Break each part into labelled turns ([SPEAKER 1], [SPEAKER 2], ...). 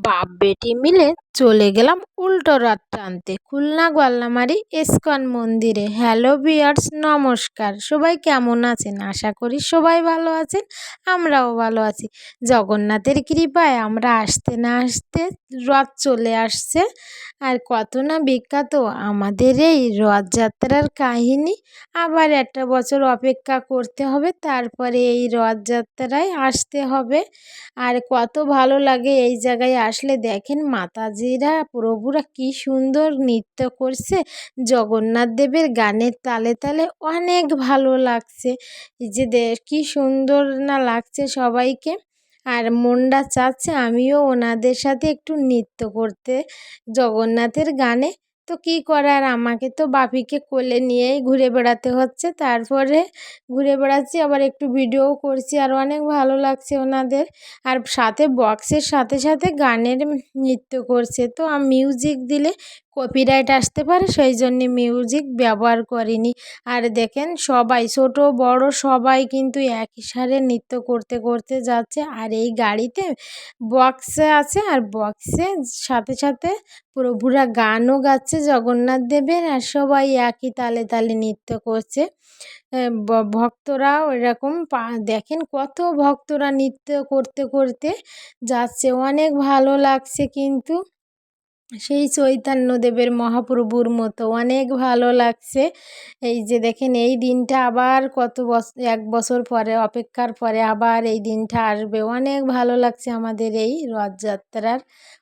[SPEAKER 1] বাপ বেটি মিলে চলে গেলাম উল্টো রথ টানতে খুলনা গল্লামারী ইস্কন মন্দিরে। হ্যালো ভিউয়ার্স, নমস্কার। সবাই কেমন আছেন? আশা করি সবাই ভালো আছেন, আমরাও ভালো আছি। জগন্নাথের কৃপায় আমরা আসতে না আসতে রথ চলে আসছে। আর কত না বিখ্যাত আমাদের এই রথযাত্রার কাহিনী। আবার একটা বছর অপেক্ষা করতে হবে, তারপরে এই রথযাত্রায় আসতে হবে। আর কত ভালো লাগে এই জায়গায় আসলে। দেখেন মাতাজিরা প্রভুরা কি সুন্দর নৃত্য করছে জগন্নাথ দেবের গানের তালে তালে, অনেক ভালো লাগছে। এই যে কি সুন্দর না লাগছে সবাইকে। আর মনটা চাচ্ছে আমিও ওনাদের সাথে একটু নৃত্য করতে জগন্নাথের গানে। তো কি করার, আমাকে তো বাপিকে কোলে নিয়েই ঘুরে বেড়াতে হচ্ছে। তারপরে ঘুরে বেড়াচ্ছি, আবার একটু ভিডিও করছি, আর অনেক ভালো লাগছে ওনাদের। আর সাথে বক্সের সাথে সাথে গানের নৃত্য করছে। তো মিউজিক দিলে কপিরাইট আসতে পারে, সেই জন্যে মিউজিক ব্যবহার করিনি। আর দেখেন সবাই ছোট বড় সবাই কিন্তু একই সাথে নৃত্য করতে করতে যাচ্ছে। আর এই গাড়িতে বক্সে আছে, আর বক্সের সাথে সাথে প্রভুরা গানও গাচ্ছে জগন্নাথ দেবের, আর সবাই একই তালে তালে নৃত্য করছে। ভক্তরাও এরকম দেখেন কত ভক্তরা নৃত্য করতে করতে যাচ্ছে, অনেক ভালো লাগছে। কিন্তু সেই চৈতন্যদেবের মহাপ্রভুর মতো অনেক ভালো লাগছে। এই যে দেখেন এই দিনটা আবার কত বছর, 1 বছর পরে অপেক্ষার পরে আবার এই দিনটা আসবে। অনেক ভালো লাগছে আমাদের এই রথযাত্রার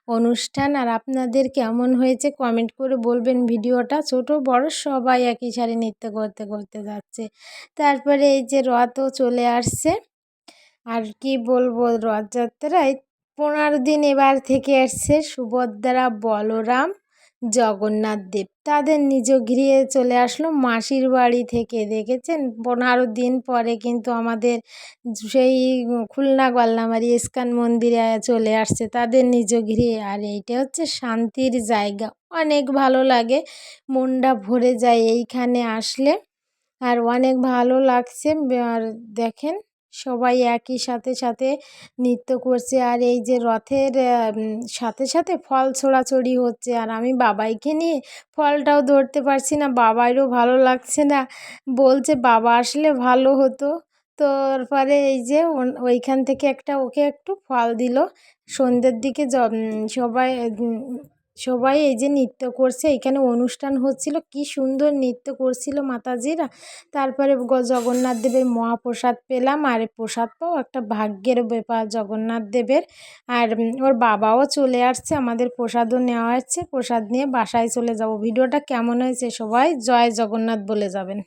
[SPEAKER 1] অনুষ্ঠান। আর আপনাদের কেমন হয়েছে কমেন্ট করে বলবেন। ভিডিওটা ছোট বড় সবাই একই সাথে নৃত্য করতে করতে যাচ্ছে। তারপরে এই যে রথও চলে আসছে। আর কি বলবো, রথযাত্রায় 15 দিন এবার থেকে আসছে সুভদ্রা, বলরাম, জগন্নাথ দেব তাদের নিজ গৃহে চলে আসলো মাসির বাড়ি থেকে। দেখেছেন 15 দিন পরে কিন্তু আমাদের সেই খুলনা গল্লামারী ইস্কন মন্দিরে চলে আসছে তাদের নিজ গৃহে। আর এইটা হচ্ছে শান্তির জায়গা, অনেক ভালো লাগে, মনটা ভরে যায় এইখানে আসলে। আর অনেক ভালো লাগছে। আর দেখেন সবাই একই সাথে সাথে নৃত্য করছে। আর এই যে রথের সাথে সাথে ফল ছোড়াছড়ি হচ্ছে। আর আমি বাবাইকে নিয়ে ফলটাও ধরতে পারছি না, বাবাইরও ভালো লাগছে না, বলছে বাবা আসলে ভালো হতো। তারপরে এই যে ওইখান থেকে একটা ওকে একটু ফল দিল। সন্ধ্যের দিকে সবাই সবাই এই যে নৃত্য করছে, এখানে অনুষ্ঠান হচ্ছিল, কি সুন্দর নৃত্য করছিল মাতাজিরা। তারপরে জগন্নাথ দেবের মহাপ্রসাদ পেলাম। আর প্রসাদ পাও একটা ভাগ্যের ব্যাপার জগন্নাথ দেবের। আর ওর বাবাও চলে আসছে, আমাদের প্রসাদও নেওয়া হচ্ছে, প্রসাদ নিয়ে বাসায় চলে যাব। ভিডিওটা কেমন হয়েছে সবাই জয় জগন্নাথ বলে যাবেন।